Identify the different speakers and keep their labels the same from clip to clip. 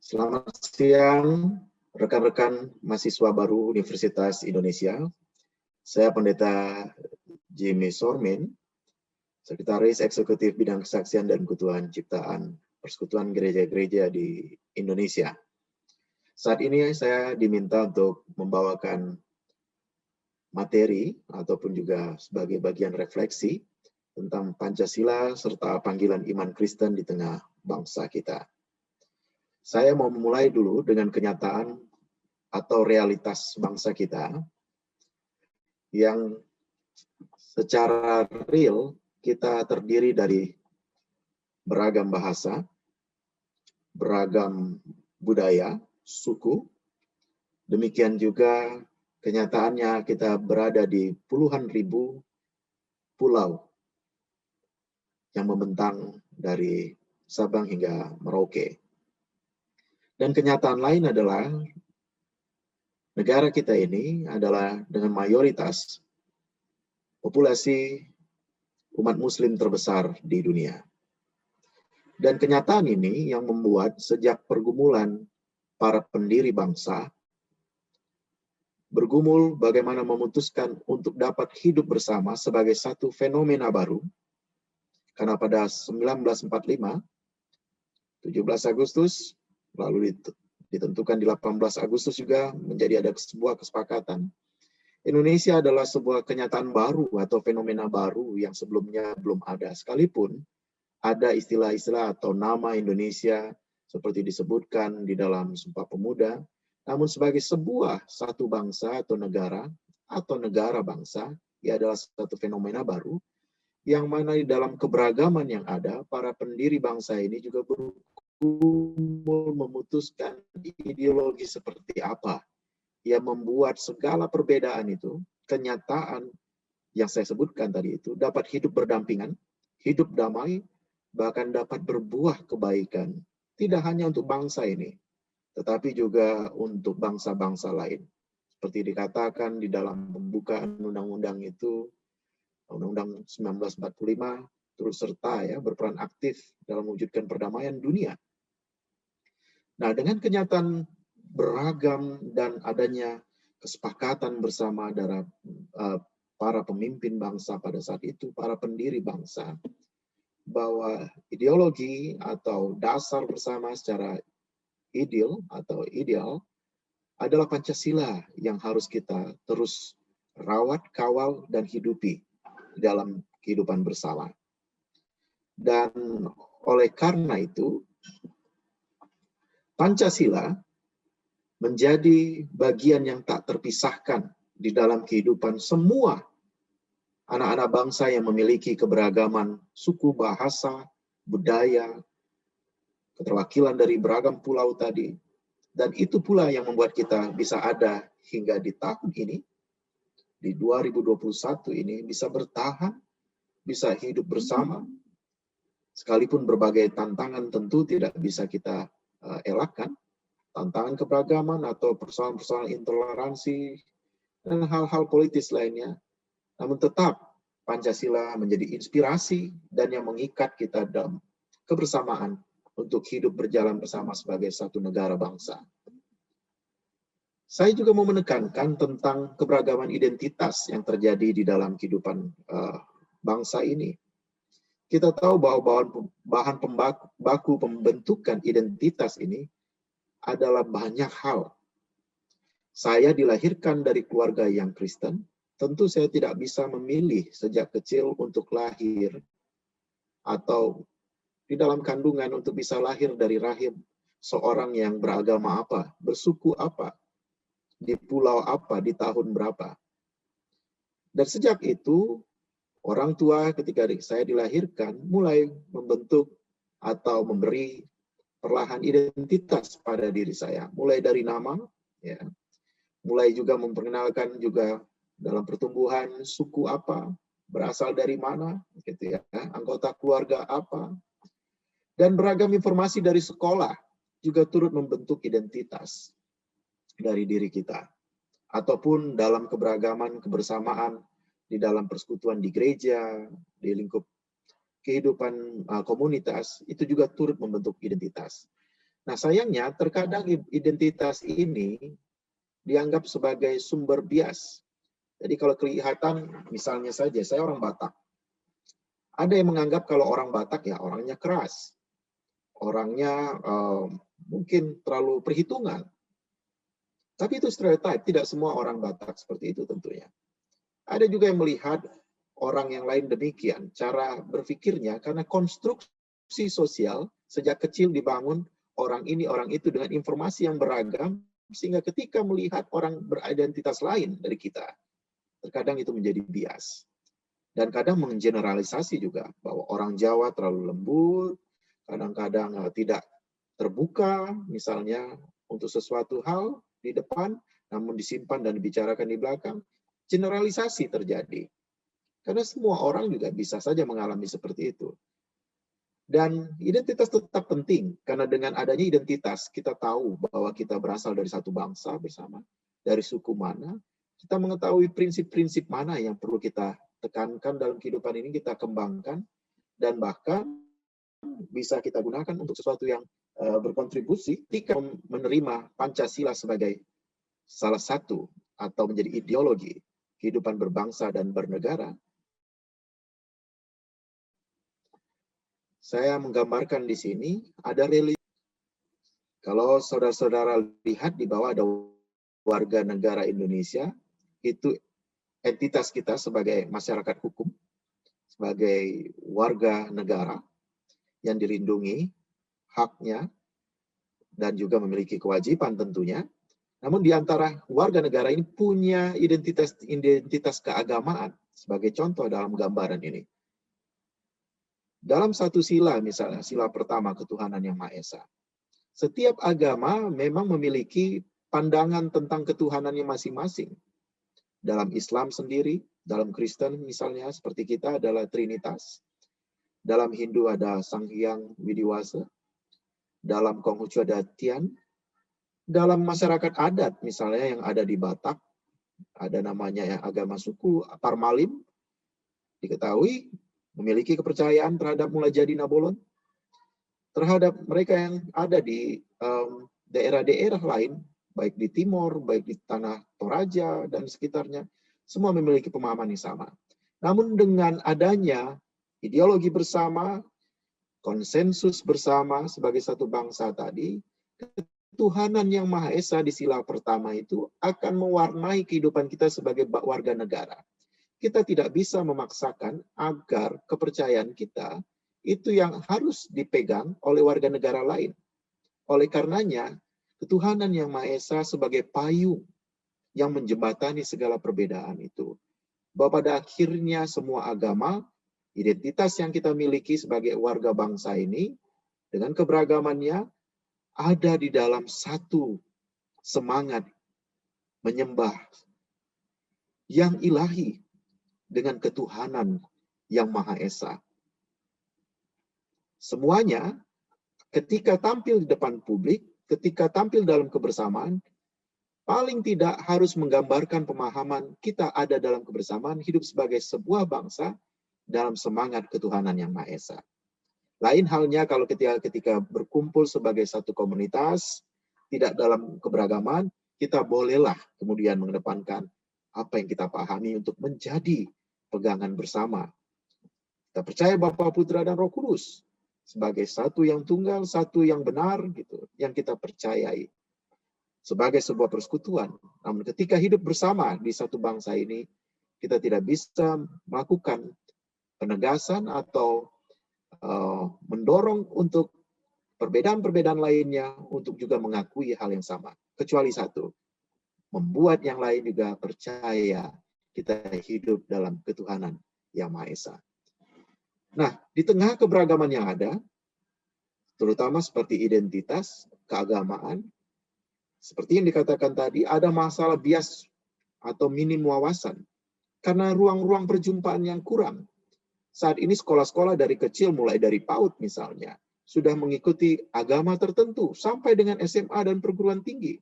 Speaker 1: Selamat siang, rekan-rekan mahasiswa baru Universitas Indonesia. Saya Pendeta Jimmy Sormin, Sekretaris Eksekutif Bidang Kesaksian dan Ketuaan Ciptaan Persekutuan Gereja-Gereja di Indonesia. Saat ini saya diminta untuk membawakan materi ataupun juga sebagai bagian refleksi tentang Pancasila serta panggilan iman Kristen di tengah bangsa kita. Saya mau memulai dulu dengan kenyataan atau realitas bangsa kita yang secara real kita terdiri dari beragam bahasa, beragam budaya, suku. Demikian juga kenyataannya kita berada di puluhan ribu pulau yang membentang dari Sabang hingga Merauke. Dan kenyataan lain adalah negara kita ini adalah dengan mayoritas populasi umat muslim terbesar di dunia. Dan kenyataan ini yang membuat sejak pergumulan para pendiri bangsa bergumul bagaimana memutuskan untuk dapat hidup bersama sebagai satu fenomena baru. Karena pada 1945, 17 Agustus, lalu ditentukan di 18 Agustus juga menjadi ada sebuah kesepakatan. Indonesia adalah sebuah kenyataan baru atau fenomena baru yang sebelumnya belum ada. Sekalipun ada istilah-istilah atau nama Indonesia seperti disebutkan di dalam Sumpah Pemuda, namun sebagai sebuah satu bangsa atau negara bangsa, ia adalah satu fenomena baru yang mana di dalam keberagaman yang ada, para pendiri bangsa ini juga memutuskan ideologi seperti apa yang membuat segala perbedaan itu, kenyataan yang saya sebutkan tadi itu, dapat hidup berdampingan, hidup damai, bahkan dapat berbuah kebaikan. Tidak hanya untuk bangsa ini, tetapi juga untuk bangsa-bangsa lain. Seperti dikatakan di dalam pembukaan undang-undang itu, Undang-Undang 1945, turut serta berperan aktif dalam mewujudkan perdamaian dunia. Nah, dengan kenyataan beragam dan adanya kesepakatan bersama dari para pemimpin bangsa pada saat itu, para pendiri bangsa, bahwa ideologi atau dasar bersama secara ideal adalah Pancasila yang harus kita terus rawat, kawal, dan hidupi dalam kehidupan bersama. Dan oleh karena itu, Pancasila menjadi bagian yang tak terpisahkan di dalam kehidupan semua anak-anak bangsa yang memiliki keberagaman suku, bahasa, budaya, keterwakilan dari beragam pulau tadi. Dan itu pula yang membuat kita bisa ada hingga di tahun ini, di 2021 ini, bisa bertahan, bisa hidup bersama. Sekalipun berbagai tantangan tentu tidak bisa kita elakkan, tantangan keberagaman atau persoalan-persoalan intoleransi dan hal-hal politis lainnya. Namun tetap Pancasila menjadi inspirasi dan yang mengikat kita dalam kebersamaan untuk hidup berjalan bersama sebagai satu negara bangsa. Saya juga mau menekankan tentang keberagaman identitas yang terjadi di dalam kehidupan bangsa ini. Kita tahu bahwa bahan baku pembentukan identitas ini adalah banyak hal. Saya dilahirkan dari keluarga yang Kristen, tentu saya tidak bisa memilih sejak kecil untuk lahir atau di dalam kandungan untuk bisa lahir dari rahim seorang yang beragama apa, bersuku apa, di pulau apa, di tahun berapa. Dan sejak itu, orang tua ketika saya dilahirkan mulai membentuk atau memberi perlahan identitas pada diri saya. Mulai dari nama, mulai juga memperkenalkan juga dalam pertumbuhan suku apa, berasal dari mana, anggota keluarga apa, dan beragam informasi dari sekolah juga turut membentuk identitas dari diri kita. Ataupun dalam keberagaman, kebersamaan di dalam persekutuan di gereja, di lingkup kehidupan komunitas, itu juga turut membentuk identitas. Nah, sayangnya terkadang identitas ini dianggap sebagai sumber bias. Jadi kalau kelihatan, misalnya saja, saya orang Batak. Ada yang menganggap kalau orang Batak ya orangnya keras. Orangnya mungkin terlalu perhitungan. Tapi itu stereotip, tidak semua orang Batak seperti itu tentunya. Ada juga yang melihat orang yang lain demikian, cara berpikirnya karena konstruksi sosial sejak kecil dibangun orang ini, orang itu dengan informasi yang beragam, sehingga ketika melihat orang beridentitas lain dari kita, terkadang itu menjadi bias. Dan kadang menggeneralisasi juga, bahwa orang Jawa terlalu lembut, kadang-kadang tidak terbuka, misalnya untuk sesuatu hal di depan, namun disimpan dan dibicarakan di belakang. Generalisasi terjadi. Karena semua orang juga bisa saja mengalami seperti itu. Dan identitas tetap penting, karena dengan adanya identitas, kita tahu bahwa kita berasal dari satu bangsa bersama, dari suku mana, kita mengetahui prinsip-prinsip mana yang perlu kita tekankan dalam kehidupan ini, kita kembangkan, dan bahkan bisa kita gunakan untuk sesuatu yang berkontribusi ketika menerima Pancasila sebagai salah satu atau menjadi ideologi kehidupan berbangsa dan bernegara. Saya menggambarkan di sini ada religi. Kalau saudara-saudara lihat di bawah ada warga negara Indonesia, itu entitas kita sebagai masyarakat hukum, sebagai warga negara yang dilindungi haknya dan juga memiliki kewajiban tentunya. Namun di antara warga negara ini punya identitas keagamaan sebagai contoh dalam gambaran ini. Dalam satu sila, misalnya sila pertama ketuhanan yang Maha Esa. Setiap agama memang memiliki pandangan tentang ketuhanannya masing-masing. Dalam Islam sendiri, dalam Kristen misalnya seperti kita adalah Trinitas. Dalam Hindu ada Sang Hyang Widiwasa. Dalam Konghucu ada Tian. Dalam masyarakat adat misalnya yang ada di Batak, ada namanya ya, agama suku Parmalim, diketahui memiliki kepercayaan terhadap mulai jadi Nabolon, terhadap mereka yang ada di daerah-daerah lain, baik di timur, baik di tanah Toraja dan sekitarnya, semua memiliki pemahaman yang sama. Namun dengan adanya ideologi bersama, konsensus bersama sebagai satu bangsa tadi, ketuhanan yang Maha Esa di sila pertama itu akan mewarnai kehidupan kita sebagai warga negara. Kita tidak bisa memaksakan agar kepercayaan kita itu yang harus dipegang oleh warga negara lain. Oleh karenanya, ketuhanan yang Maha Esa sebagai payung yang menjembatani segala perbedaan itu. Bahwa pada akhirnya semua agama, identitas yang kita miliki sebagai warga bangsa ini, dengan keberagamannya, ada di dalam satu semangat menyembah yang ilahi dengan ketuhanan yang Maha Esa. Semuanya ketika tampil di depan publik, ketika tampil dalam kebersamaan, paling tidak harus menggambarkan pemahaman kita ada dalam kebersamaan, hidup sebagai sebuah bangsa dalam semangat ketuhanan yang Maha Esa. Lain halnya kalau ketika berkumpul sebagai satu komunitas, tidak dalam keberagaman, kita bolehlah kemudian mengedepankan apa yang kita pahami untuk menjadi pegangan bersama. Kita percaya Bapa, Putra, dan Roh Kudus sebagai satu yang tunggal, satu yang benar, gitu, yang kita percayai sebagai sebuah persekutuan. Namun ketika hidup bersama di satu bangsa ini, kita tidak bisa melakukan penegasan atau mendorong untuk perbedaan-perbedaan lainnya untuk juga mengakui hal yang sama. Kecuali satu, membuat yang lain juga percaya kita hidup dalam ketuhanan yang Maha Esa. Nah, di tengah keberagaman yang ada, terutama seperti identitas, keagamaan, seperti yang dikatakan tadi, ada masalah bias atau minim wawasan. Karena ruang-ruang perjumpaan yang kurang. Saat ini sekolah-sekolah dari kecil, mulai dari PAUD misalnya, sudah mengikuti agama tertentu, sampai dengan SMA dan perguruan tinggi.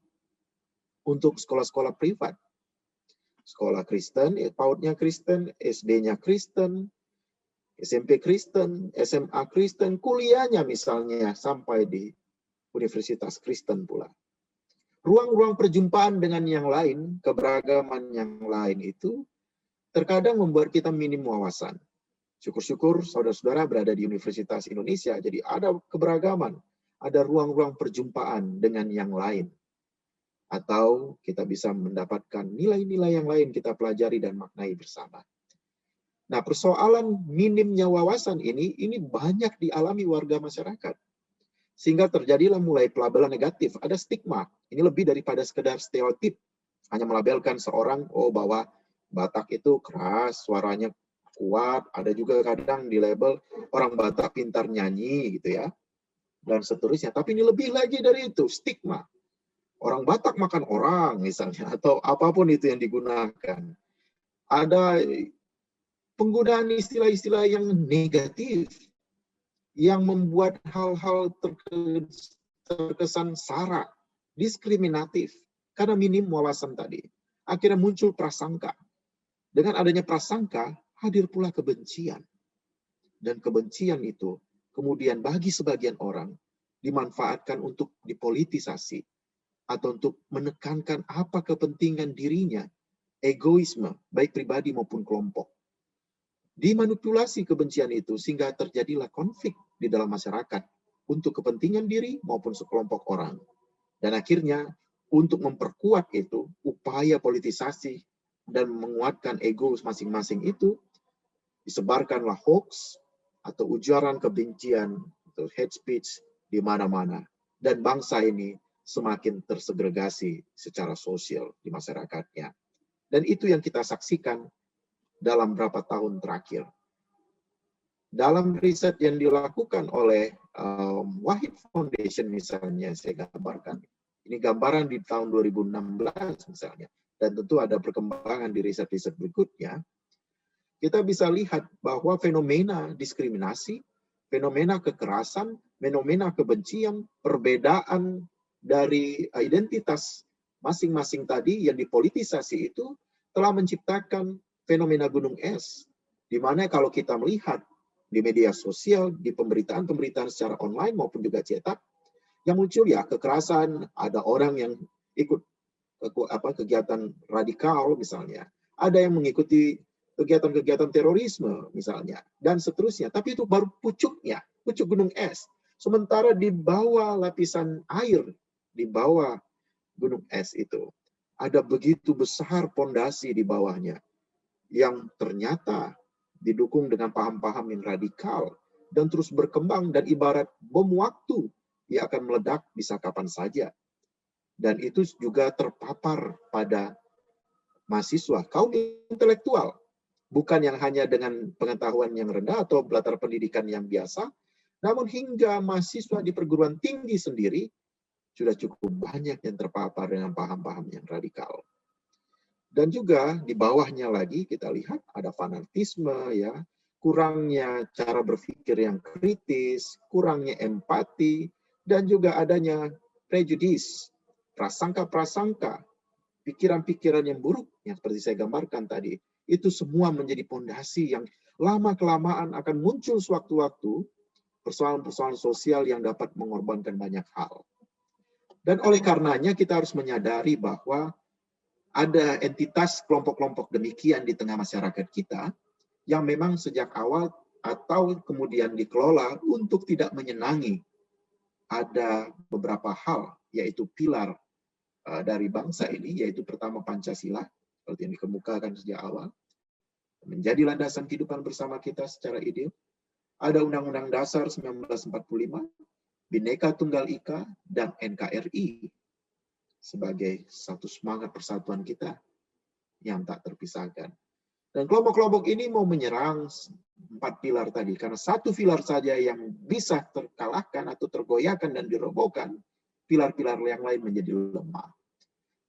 Speaker 1: Untuk sekolah-sekolah privat. Sekolah Kristen, PAUD-nya Kristen, SD-nya Kristen, SMP Kristen, SMA Kristen, kuliahnya misalnya sampai di universitas Kristen pula. Ruang-ruang perjumpaan dengan yang lain, keberagaman yang lain itu terkadang membuat kita minim wawasan. Syukur-syukur saudara-saudara berada di Universitas Indonesia, jadi ada keberagaman, ada ruang-ruang perjumpaan dengan yang lain. Atau kita bisa mendapatkan nilai-nilai yang lain kita pelajari dan maknai bersama. Nah, persoalan minimnya wawasan ini banyak dialami warga masyarakat. Sehingga terjadilah mulai pelabelan negatif, ada stigma. Ini lebih daripada sekedar stereotip. Hanya melabelkan seorang, bahwa Batak itu keras, suaranya kuat, ada juga kadang di label orang Batak pintar nyanyi gitu ya, dan seterusnya. Tapi ini lebih lagi dari itu, stigma. Orang Batak makan orang misalnya, atau apapun itu yang digunakan. Ada penggunaan istilah-istilah yang negatif, yang membuat hal-hal terkesan sara, diskriminatif, karena minim wawasan tadi. Akhirnya muncul prasangka. Dengan adanya prasangka, hadir pula kebencian. Dan kebencian itu kemudian bagi sebagian orang dimanfaatkan untuk dipolitisasi atau untuk menekankan apa kepentingan dirinya, egoisme, baik pribadi maupun kelompok. Dimanipulasi kebencian itu sehingga terjadilah konflik di dalam masyarakat untuk kepentingan diri maupun sekelompok orang. Dan akhirnya untuk memperkuat itu, upaya politisasi dan menguatkan ego masing-masing itu, disebarkanlah hoax atau ujaran kebencian atau hate speech di mana-mana. Dan bangsa ini semakin tersegregasi secara sosial di masyarakatnya. Dan itu yang kita saksikan dalam beberapa tahun terakhir. Dalam riset yang dilakukan oleh Wahid Foundation misalnya, saya gambarkan. Ini gambaran di tahun 2016 misalnya. Dan tentu ada perkembangan di riset-riset berikutnya. Kita bisa lihat bahwa fenomena diskriminasi, fenomena kekerasan, fenomena kebencian, perbedaan dari identitas masing-masing tadi yang dipolitisasi itu telah menciptakan fenomena gunung es, di mana kalau kita melihat di media sosial, di pemberitaan-pemberitaan secara online maupun juga cetak, yang muncul ya kekerasan, ada orang yang ikut kegiatan radikal misalnya, ada yang mengikuti kegiatan-kegiatan terorisme misalnya, dan seterusnya. Tapi itu baru pucuknya, pucuk gunung es. Sementara di bawah lapisan air, di bawah gunung es itu, ada begitu besar pondasi di bawahnya, yang ternyata didukung dengan paham-paham yang radikal dan terus berkembang dan ibarat bom waktu yang akan meledak bisa kapan saja. Dan itu juga terpapar pada mahasiswa, kaum intelektual, bukan yang hanya dengan pengetahuan yang rendah atau latar pendidikan yang biasa, namun hingga mahasiswa di perguruan tinggi sendiri sudah cukup banyak yang terpapar dengan paham-paham yang radikal. Dan juga di bawahnya lagi kita lihat ada fanatisme, ya, kurangnya cara berpikir yang kritis, kurangnya empati, dan juga adanya prejudis, prasangka-prasangka, pikiran-pikiran yang buruk yang seperti saya gambarkan tadi. Itu semua menjadi pondasi yang lama-kelamaan akan muncul sewaktu-waktu persoalan-persoalan sosial yang dapat mengorbankan banyak hal. Dan oleh karenanya kita harus menyadari bahwa ada entitas kelompok-kelompok demikian di tengah masyarakat kita yang memang sejak awal atau kemudian dikelola untuk tidak menyenangi ada beberapa hal, yaitu pilar dari bangsa ini, yaitu pertama Pancasila, seperti yang dikemukakan sejak awal, menjadi landasan kehidupan bersama kita secara ideal. Ada Undang-Undang Dasar 1945, Bhinneka Tunggal Ika, dan NKRI sebagai satu semangat persatuan kita yang tak terpisahkan. Dan kelompok-kelompok ini mau menyerang 4 pilar tadi, karena satu pilar saja yang bisa terkalahkan atau tergoyahkan dan dirobohkan, pilar-pilar yang lain menjadi lemah.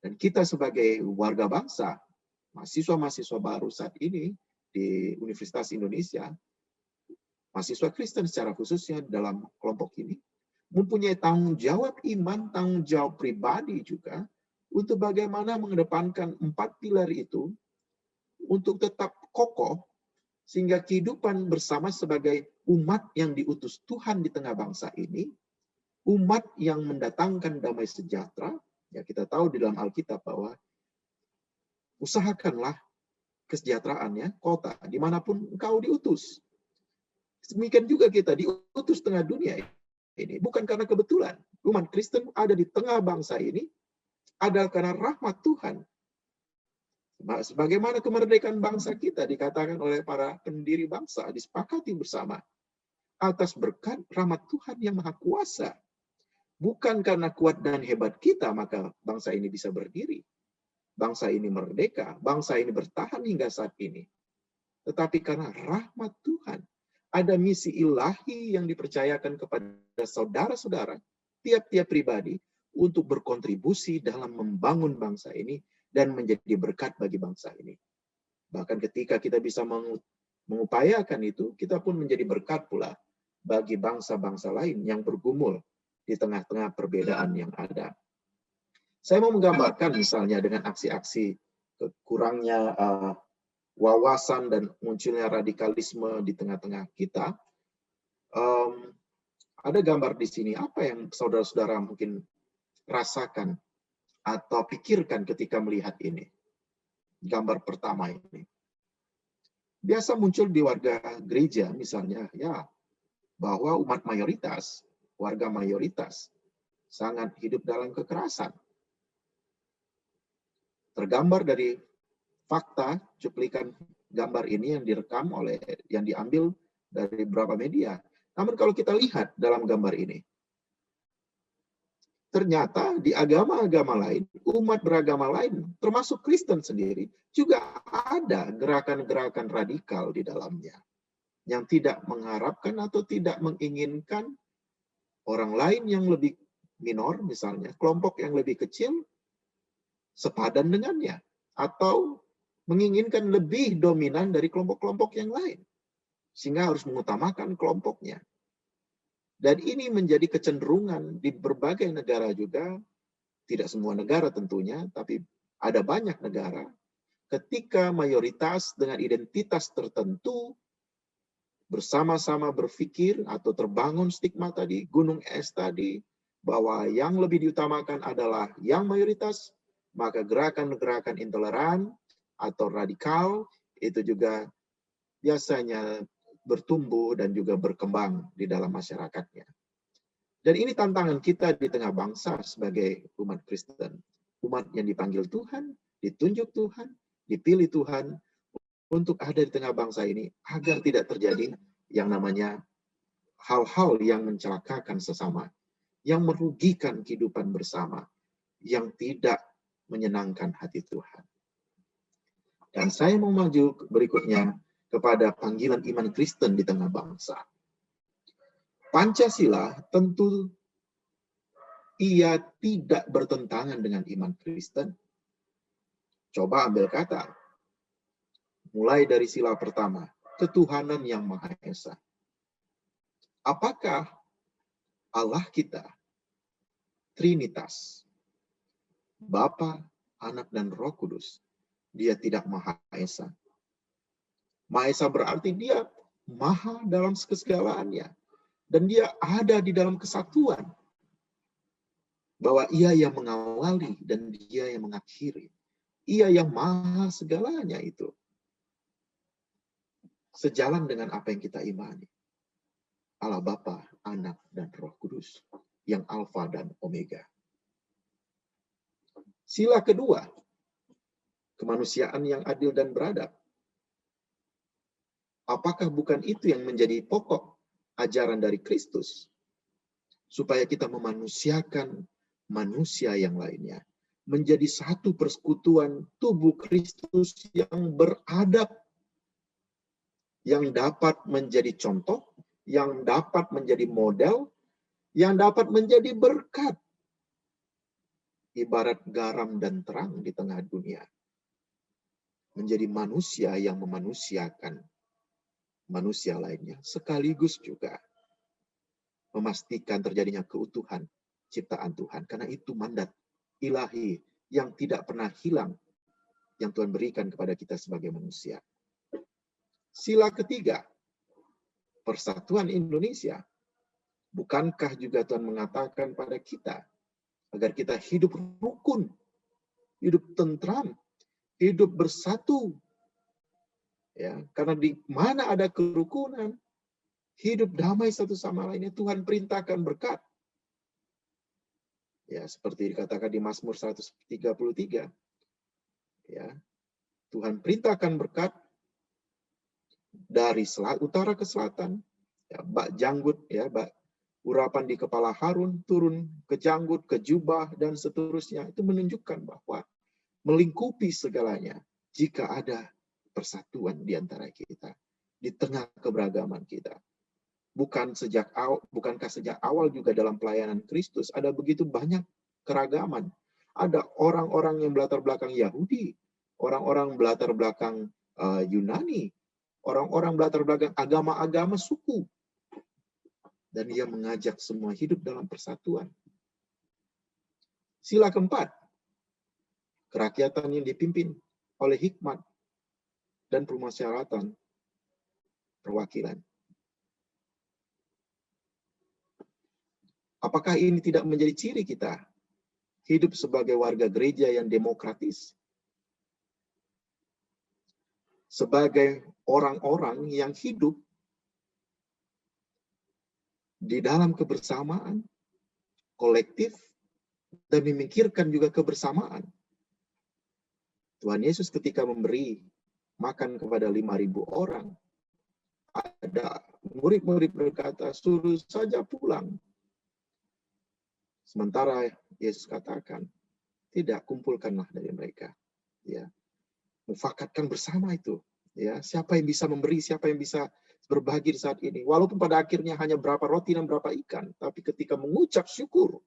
Speaker 1: Dan kita sebagai warga bangsa, mahasiswa-mahasiswa baru saat ini di Universitas Indonesia, mahasiswa Kristen secara khususnya dalam kelompok ini, mempunyai tanggung jawab iman, tanggung jawab pribadi juga, untuk bagaimana mengedepankan 4 pilar itu, untuk tetap kokoh, sehingga kehidupan bersama sebagai umat yang diutus Tuhan di tengah bangsa ini, umat yang mendatangkan damai sejahtera, ya kita tahu di dalam Alkitab bahwa usahakanlah kesejahteraannya kota dimanapun engkau diutus. Demikian juga kita diutus tengah dunia ini bukan karena kebetulan. Umat Kristen ada di tengah bangsa ini adalah karena rahmat Tuhan. Sebagaimana kemerdekaan bangsa kita dikatakan oleh para pendiri bangsa, disepakati bersama atas berkat rahmat Tuhan yang maha kuasa. Bukan karena kuat dan hebat kita maka bangsa ini bisa berdiri. Bangsa ini merdeka, bangsa ini bertahan hingga saat ini. Tetapi karena rahmat Tuhan, ada misi ilahi yang dipercayakan kepada saudara-saudara, tiap-tiap pribadi, untuk berkontribusi dalam membangun bangsa ini dan menjadi berkat bagi bangsa ini. Bahkan ketika kita bisa mengupayakan itu, kita pun menjadi berkat pula bagi bangsa-bangsa lain yang bergumul di tengah-tengah perbedaan yang ada. Saya mau menggambarkan misalnya dengan aksi-aksi kurangnya wawasan dan munculnya radikalisme di tengah-tengah kita. Ada gambar di sini, apa yang saudara-saudara mungkin rasakan atau pikirkan ketika melihat ini? Gambar pertama ini. Biasa muncul di warga gereja misalnya, ya, bahwa umat mayoritas, warga mayoritas, sangat hidup dalam kekerasan. Tergambar dari fakta, cuplikan gambar ini yang direkam yang diambil dari beberapa media. Namun kalau kita lihat dalam gambar ini, ternyata di agama-agama lain, umat beragama lain, termasuk Kristen sendiri, juga ada gerakan-gerakan radikal di dalamnya. Yang tidak mengharapkan atau tidak menginginkan orang lain yang lebih minor, misalnya, kelompok yang lebih kecil, sepadan dengannya. Atau menginginkan lebih dominan dari kelompok-kelompok yang lain. Sehingga harus mengutamakan kelompoknya. Dan ini menjadi kecenderungan di berbagai negara juga, tidak semua negara tentunya, tapi ada banyak negara, ketika mayoritas dengan identitas tertentu bersama-sama berpikir atau terbangun stigma tadi, gunung es tadi, bahwa yang lebih diutamakan adalah yang mayoritas, maka gerakan-gerakan intoleran atau radikal itu juga biasanya bertumbuh dan juga berkembang di dalam masyarakatnya. Dan ini tantangan kita di tengah bangsa sebagai umat Kristen. Umat yang dipanggil Tuhan, ditunjuk Tuhan, dipilih Tuhan untuk ada di tengah bangsa ini agar tidak terjadi yang namanya hal-hal yang mencelakakan sesama, yang merugikan kehidupan bersama, yang tidak menyenangkan hati Tuhan. Dan saya mau maju berikutnya kepada panggilan iman Kristen di tengah bangsa. Pancasila tentu ia tidak bertentangan dengan iman Kristen. Coba ambil kata. Mulai dari sila pertama, ketuhanan yang Maha Esa. Apakah Allah kita, Trinitas, Bapa, Anak, dan Roh Kudus, dia tidak Maha Esa? Maha Esa berarti dia maha dalam kesegalaannya. Dan dia ada di dalam kesatuan. Bahwa ia yang mengawali dan dia yang mengakhiri. Ia yang maha segalanya itu. Sejalan dengan apa yang kita imani. Allah Bapa, Anak, dan Roh Kudus. Yang Alfa dan Omega. Sila kedua. Kemanusiaan yang adil dan beradab. Apakah bukan itu yang menjadi pokok ajaran dari Kristus? Supaya kita memanusiakan manusia yang lainnya. Menjadi satu persekutuan tubuh Kristus yang beradab. Yang dapat menjadi contoh, yang dapat menjadi model, yang dapat menjadi berkat. Ibarat garam dan terang di tengah dunia. Menjadi manusia yang memanusiakan manusia lainnya, sekaligus juga memastikan terjadinya keutuhan ciptaan Tuhan. Karena itu mandat ilahi yang tidak pernah hilang yang Tuhan berikan kepada kita sebagai manusia. Sila ketiga, persatuan Indonesia. Bukankah juga Tuhan mengatakan pada kita agar kita hidup rukun, hidup tentram, hidup bersatu, ya, karena di mana ada kerukunan, hidup damai satu sama lainnya, Tuhan perintahkan berkat. Ya, seperti dikatakan di Mazmur 133. Ya, Tuhan perintahkan berkat dari utara ke selatan. Ya, bak janggut, ya, bak urapan di kepala Harun turun ke janggut, ke jubah, dan seterusnya. Itu menunjukkan bahwa melingkupi segalanya jika ada persatuan di antara kita, di tengah keberagaman kita. Bukankah sejak awal juga dalam pelayanan Kristus ada begitu banyak keragaman? Ada orang-orang yang berlatar belakang Yahudi, orang-orang berlatar belakang Yunani, orang-orang berlatar belakang agama-agama suku. Dan dia mengajak semua hidup dalam persatuan. Sila keempat, kerakyatan yang dipimpin oleh hikmat dan permusyawaratan perwakilan. Apakah ini tidak menjadi ciri kita hidup sebagai warga gereja yang demokratis? Sebagai orang-orang yang hidup di dalam kebersamaan, kolektif, dan memikirkan juga kebersamaan. Tuhan Yesus ketika memberi makan kepada 5.000 orang, ada murid-murid berkata, suruh saja pulang. Sementara Yesus katakan, tidak, kumpulkanlah dari mereka. Ya, mufakatkan bersama itu. Ya, siapa yang bisa memberi, siapa yang bisa berbagi di saat ini. Walaupun pada akhirnya hanya berapa roti dan berapa ikan, tapi ketika mengucap syukur,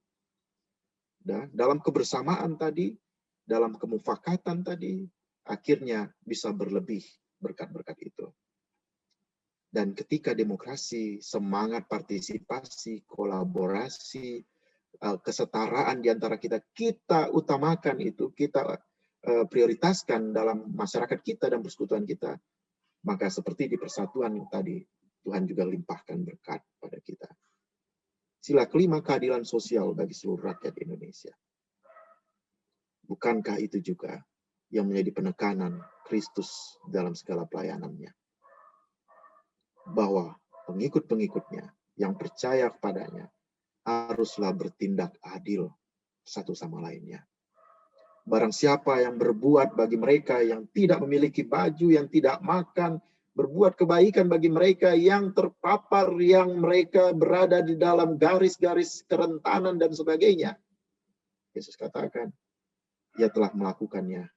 Speaker 1: dalam kebersamaan tadi, dalam kemufakatan tadi, akhirnya bisa berlebih berkat-berkat itu. Dan ketika demokrasi, semangat partisipasi, kolaborasi, kesetaraan di antara kita utamakan itu, kita prioritaskan dalam masyarakat kita dan persekutuan kita, maka seperti di persatuan tadi, Tuhan juga limpahkan berkat pada kita. Sila kelima, keadilan sosial bagi seluruh rakyat Indonesia. Bukankah itu juga yang menjadi penekanan Kristus dalam segala pelayanannya? Bahwa pengikut-pengikutnya yang percaya kepadanya haruslah bertindak adil satu sama lainnya. Barang siapa yang berbuat bagi mereka yang tidak memiliki baju, yang tidak makan, berbuat kebaikan bagi mereka yang terpapar, yang mereka berada di dalam garis-garis kerentanan dan sebagainya. Yesus katakan, ia telah melakukannya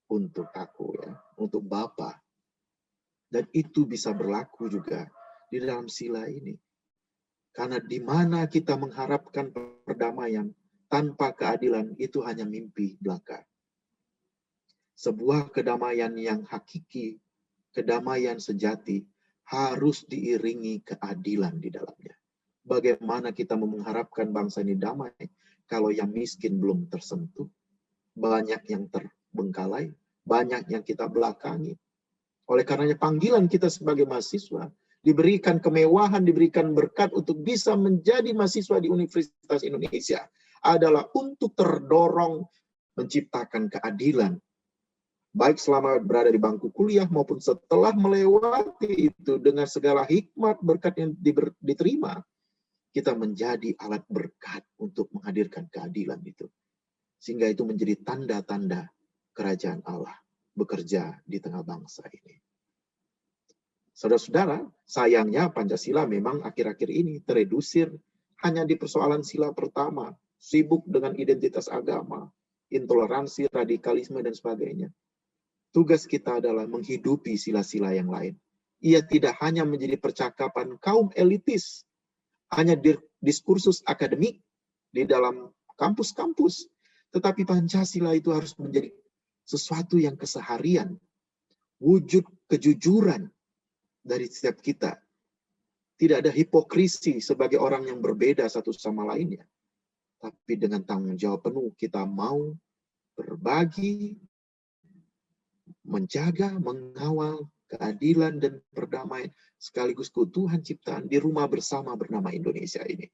Speaker 1: untuk aku, ya, untuk Bapa. Dan itu bisa berlaku juga di dalam sila ini. Karena di mana kita mengharapkan perdamaian, tanpa keadilan itu hanya mimpi belaka. Sebuah kedamaian yang hakiki, kedamaian sejati, harus diiringi keadilan di dalamnya. Bagaimana kita mengharapkan bangsa ini damai kalau yang miskin belum tersentuh, banyak yang terbengkalai, banyak yang kita belakangi. Oleh karenanya panggilan kita sebagai mahasiswa, diberikan kemewahan, diberikan berkat untuk bisa menjadi mahasiswa di Universitas Indonesia, adalah untuk terdorong menciptakan keadilan. Baik selama berada di bangku kuliah maupun setelah melewati itu dengan segala hikmat berkat yang diterima, kita menjadi alat berkat untuk menghadirkan keadilan itu. Sehingga itu menjadi tanda-tanda kerajaan Allah bekerja di tengah bangsa ini. Saudara-saudara, sayangnya Pancasila memang akhir-akhir ini teredusir hanya di persoalan sila pertama, sibuk dengan identitas agama, intoleransi, radikalisme, dan sebagainya. Tugas kita adalah menghidupi sila-sila yang lain. Ia tidak hanya menjadi percakapan kaum elitis, hanya diskursus akademik di dalam kampus-kampus, tetapi Pancasila itu harus menjadi sesuatu yang keseharian, wujud kejujuran dari setiap kita. Tidak ada hipokrisi sebagai orang yang berbeda satu sama lainnya. Tapi dengan tanggung jawab penuh kita mau berbagi, menjaga, mengawal keadilan, dan perdamaian, sekaligus keutuhan ciptaan di rumah bersama bernama Indonesia ini.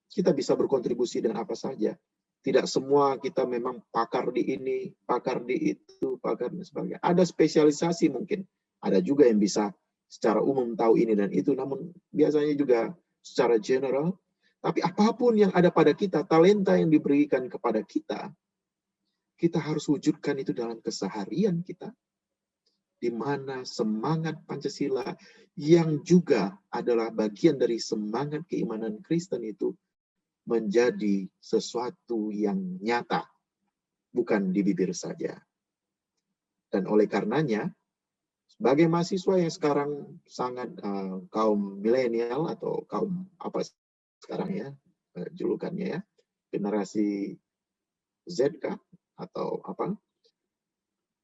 Speaker 1: Kita bisa berkontribusi dengan apa saja. Tidak semua kita memang pakar di ini, pakar di itu, pakar dan sebagainya. Ada spesialisasi mungkin. Ada juga yang bisa secara umum tahu ini dan itu, namun biasanya juga secara general. Tapi apapun yang ada pada kita, talenta yang diberikan kepada kita, kita harus wujudkan itu dalam keseharian kita, di mana semangat Pancasila yang juga adalah bagian dari semangat keimanan Kristen itu menjadi sesuatu yang nyata, bukan di bibir saja. Dan oleh karenanya, sebagai mahasiswa yang sekarang sangat kaum milenial atau kaum apa sekarang ya, julukannya ya, generasi Z kah? Atau apa?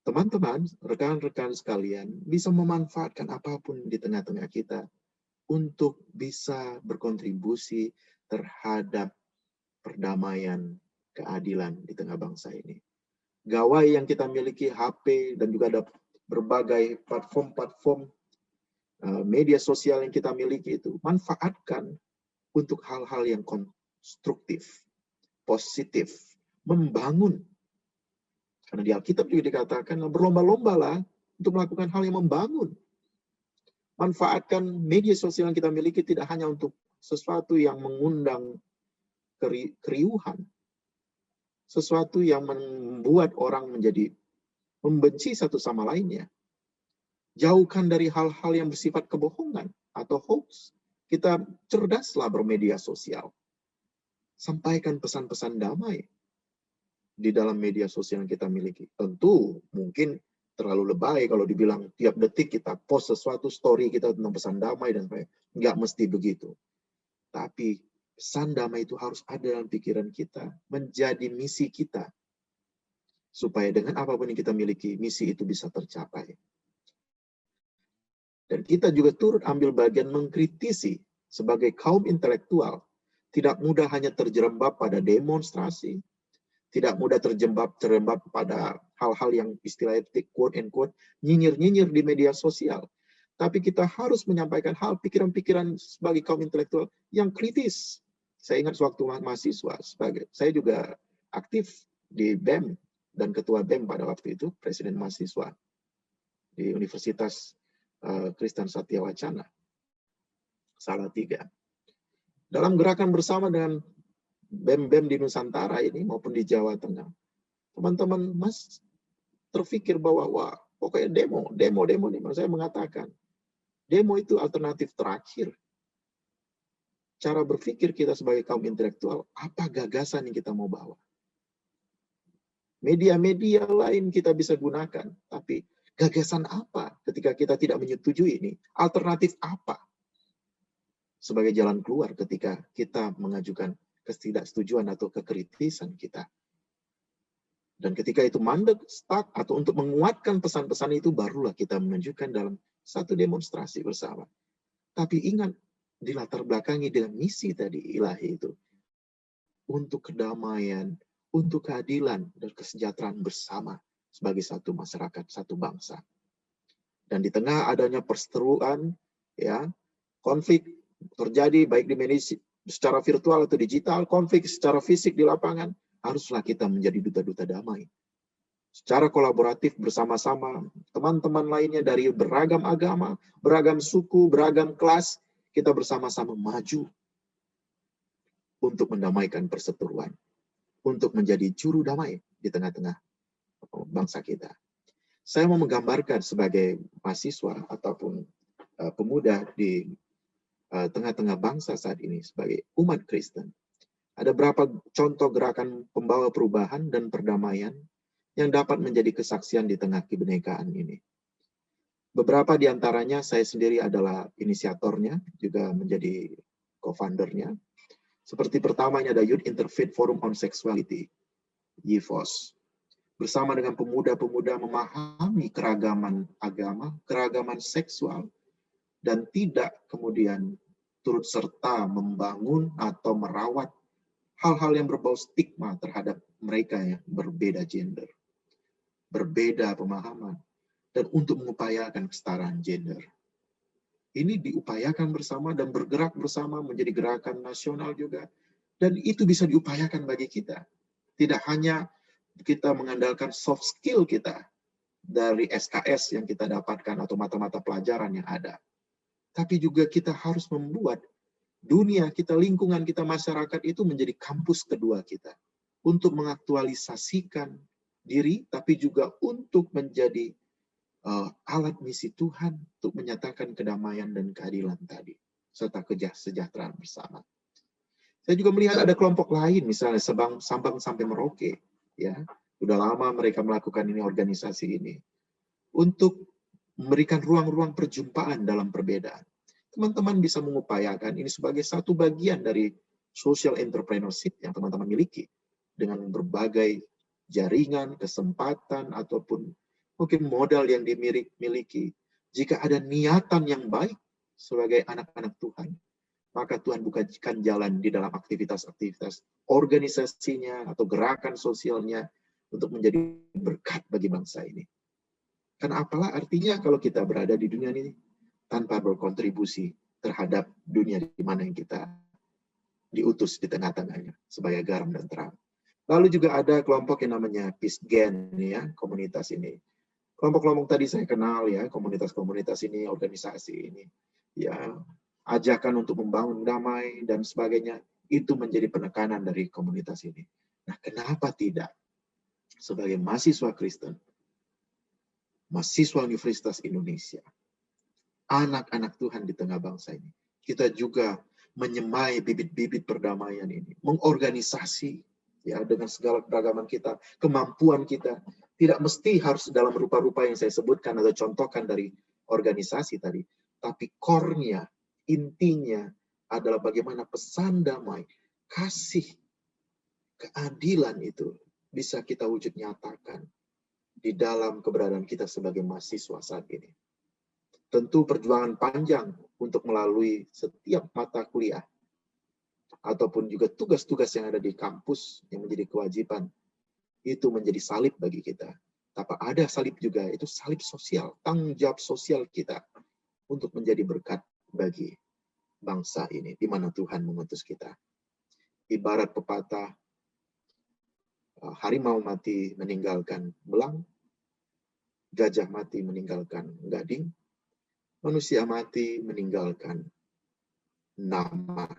Speaker 1: Teman-teman, rekan-rekan sekalian, bisa memanfaatkan apapun di tengah-tengah kita untuk bisa berkontribusi terhadap perdamaian, keadilan di tengah bangsa ini. Gawai yang kita miliki, HP, dan juga ada berbagai platform-platform media sosial yang kita miliki itu, manfaatkan untuk hal-hal yang konstruktif, positif, membangun. Karena di Alkitab juga dikatakan, berlomba-lombalah untuk melakukan hal yang membangun. Manfaatkan media sosial yang kita miliki tidak hanya untuk sesuatu yang mengundang keriuhan, sesuatu yang membuat orang menjadi membenci satu sama lainnya. Jauhkan dari hal-hal yang bersifat kebohongan atau hoax. Kita cerdaslah bermedia sosial. Sampaikan pesan-pesan damai di dalam media sosial yang kita miliki. Tentu mungkin terlalu lebay kalau dibilang tiap detik kita post sesuatu story kita tentang pesan damai dan lain. Nggak mesti begitu. Tapi pesan damai itu harus ada dalam pikiran kita, menjadi misi kita. Supaya dengan apapun yang kita miliki, misi itu bisa tercapai. Dan kita juga turut ambil bagian mengkritisi sebagai kaum intelektual. Tidak mudah hanya terjerembab pada demonstrasi, tidak mudah terjerembab pada hal-hal yang istilahnya quote and quote, nyinyir-nyinyir di media sosial. Tapi kita harus menyampaikan hal pikiran-pikiran sebagai kaum intelektual yang kritis. Saya ingat sewaktu mahasiswa, saya juga aktif di BEM dan ketua BEM pada waktu itu, presiden mahasiswa di Universitas Kristen Satya Wacana, Salatiga. Dalam gerakan bersama dengan BEM-BEM di Nusantara ini maupun di Jawa Tengah, teman-teman Mas terpikir bahwa wah, pokoknya demo nih. Saya mengatakan, demo itu alternatif terakhir. Cara berpikir kita sebagai kaum intelektual, apa gagasan yang kita mau bawa? Media-media lain kita bisa gunakan, tapi gagasan apa ketika kita tidak menyetujui ini? Alternatif apa sebagai jalan keluar ketika kita mengajukan ketidaksetujuan atau kekritisan kita? Dan ketika itu mandek, stuck, atau untuk menguatkan pesan-pesan itu, barulah kita menunjukkan dalam satu demonstrasi bersama. Tapi ingat, di latar belakangi dengan misi tadi ilahi itu, untuk kedamaian, untuk keadilan, dan kesejahteraan bersama sebagai satu masyarakat, satu bangsa. Dan di tengah adanya perseteruan, ya, konflik terjadi baik di media secara virtual atau digital, konflik secara fisik di lapangan, haruslah kita menjadi duta-duta damai. Secara kolaboratif bersama-sama, teman-teman lainnya dari beragam agama, beragam suku, beragam kelas, kita bersama-sama maju untuk mendamaikan perseteruan, untuk menjadi juru damai di tengah-tengah bangsa kita. Saya mau menggambarkan sebagai mahasiswa ataupun pemuda di tengah-tengah bangsa saat ini sebagai umat Kristen. Ada beberapa contoh gerakan pembawa perubahan dan perdamaian yang dapat menjadi kesaksian di tengah kebinekaan ini. Beberapa di antaranya saya sendiri adalah inisiatornya, juga menjadi co-foundernya. Seperti pertamanya ada Youth Interfaith Forum on Sexuality, YIFOS. Bersama dengan pemuda-pemuda memahami keragaman agama, keragaman seksual, dan tidak kemudian turut serta membangun atau merawat hal-hal yang berbau stigma terhadap mereka yang berbeda gender, berbeda pemahaman. dan untuk mengupayakan kesetaraan gender. Ini diupayakan bersama dan bergerak bersama menjadi gerakan nasional juga. Dan itu bisa diupayakan bagi kita. Tidak hanya kita mengandalkan soft skill kita dari SKS yang kita dapatkan atau mata-mata pelajaran yang ada. Tapi juga kita harus membuat dunia kita, lingkungan kita, masyarakat itu menjadi kampus kedua kita. Untuk mengaktualisasikan diri, tapi juga untuk menjadi alat misi Tuhan untuk menyatakan kedamaian dan keadilan tadi, serta kesejahteraan bersama. Saya juga melihat ada kelompok lain, misalnya Sabang sampai Merauke, ya, sudah lama mereka melakukan ini, organisasi ini, untuk memberikan ruang-ruang perjumpaan dalam perbedaan. Teman-teman bisa mengupayakan ini sebagai satu bagian dari social entrepreneurship yang teman-teman miliki, dengan berbagai jaringan, kesempatan, ataupun mungkin modal yang dimiliki. Jika ada niatan yang baik sebagai anak-anak Tuhan, maka Tuhan bukakan jalan di dalam aktivitas-aktivitas organisasinya atau gerakan sosialnya untuk menjadi berkat bagi bangsa ini. Karena apalah artinya kalau kita berada di dunia ini tanpa berkontribusi terhadap dunia di mana yang kita diutus di tengah-tengahnya sebagai garam dan terang. Lalu juga ada kelompok yang namanya Peace Gen, ya, komunitas ini. Kelompok-kelompok tadi saya kenal, ya, komunitas-komunitas ini, organisasi ini, ya, ajakan untuk membangun damai dan sebagainya, itu menjadi penekanan dari komunitas ini. Nah, kenapa tidak sebagai mahasiswa Kristen, mahasiswa Universitas Indonesia, anak-anak Tuhan di tengah bangsa ini, kita juga menyemai bibit-bibit perdamaian ini, mengorganisasi, ya, dengan segala keragaman kita, kemampuan kita. Tidak mesti harus dalam rupa-rupa yang saya sebutkan atau contohkan dari organisasi tadi, tapi core-nya, intinya adalah bagaimana pesan damai, kasih, keadilan itu bisa kita wujud nyatakan di dalam keberadaan kita sebagai mahasiswa saat ini. Tentu perjuangan panjang untuk melalui setiap mata kuliah ataupun juga tugas-tugas yang ada di kampus yang menjadi kewajiban, itu menjadi salib bagi kita. Tapi ada salib juga, itu salib sosial, tanggung jawab sosial kita untuk menjadi berkat bagi bangsa ini, di mana Tuhan mengutus kita. Ibarat pepatah, harimau mati meninggalkan belang, gajah mati meninggalkan gading, manusia mati meninggalkan nama.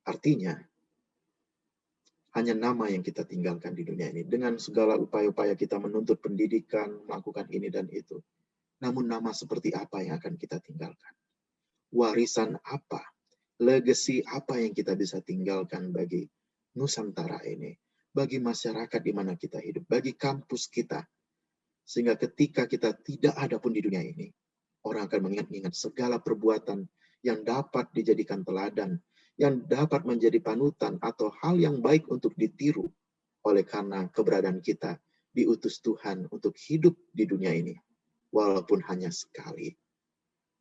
Speaker 1: Artinya, hanya nama yang kita tinggalkan di dunia ini. Dengan segala upaya-upaya kita menuntut pendidikan, melakukan ini dan itu. Namun nama seperti apa yang akan kita tinggalkan? Warisan apa? Legacy apa yang kita bisa tinggalkan bagi Nusantara ini? Bagi masyarakat di mana kita hidup? Bagi kampus kita? Sehingga ketika kita tidak ada pun di dunia ini, orang akan mengingat-ingat segala perbuatan yang dapat dijadikan teladan, yang dapat menjadi panutan atau hal yang baik untuk ditiru oleh karena keberadaan kita diutus Tuhan untuk hidup di dunia ini, walaupun hanya sekali.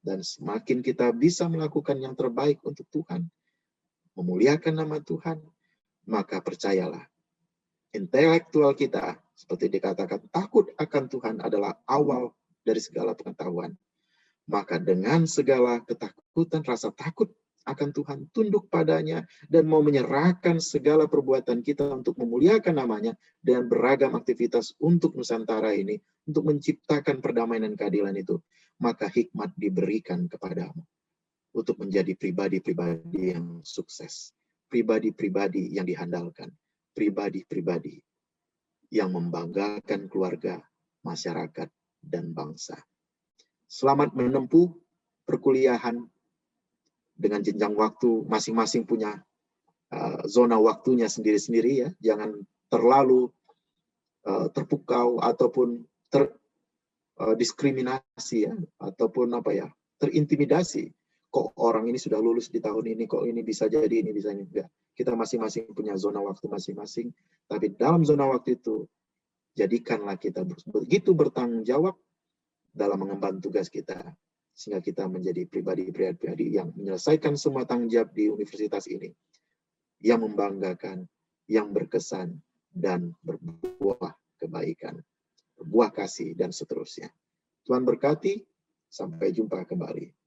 Speaker 1: Dan semakin kita bisa melakukan yang terbaik untuk Tuhan, memuliakan nama Tuhan, maka percayalah, intelektual kita, seperti dikatakan, takut akan Tuhan adalah awal dari segala pengetahuan. Maka dengan segala ketakutan, rasa takut akan Tuhan, tunduk padanya, dan mau menyerahkan segala perbuatan kita untuk memuliakan namanya, dan beragam aktivitas untuk Nusantara ini, untuk menciptakan perdamaian dan keadilan itu, maka hikmat diberikan kepadamu untuk menjadi pribadi-pribadi yang sukses, pribadi-pribadi yang dihandalkan, pribadi-pribadi yang membanggakan keluarga, masyarakat, dan bangsa. Selamat menempuh perkuliahan dengan jenjang waktu, masing-masing punya zona waktunya sendiri-sendiri, ya. Jangan terlalu terpukau ataupun terdiskriminasi, ya, ataupun terintimidasi. Kok orang ini sudah lulus di tahun ini, kok ini bisa jadi, ini bisa ini. Enggak. Kita masing-masing punya zona waktu masing-masing, tapi dalam zona waktu itu, jadikanlah kita begitu bertanggung jawab dalam mengemban tugas kita, sehingga kita menjadi pribadi-pribadi yang menyelesaikan semua tanggung jawab di universitas ini, yang membanggakan, yang berkesan, dan berbuah kebaikan buah kasih, dan seterusnya. Tuhan berkati, sampai jumpa kembali.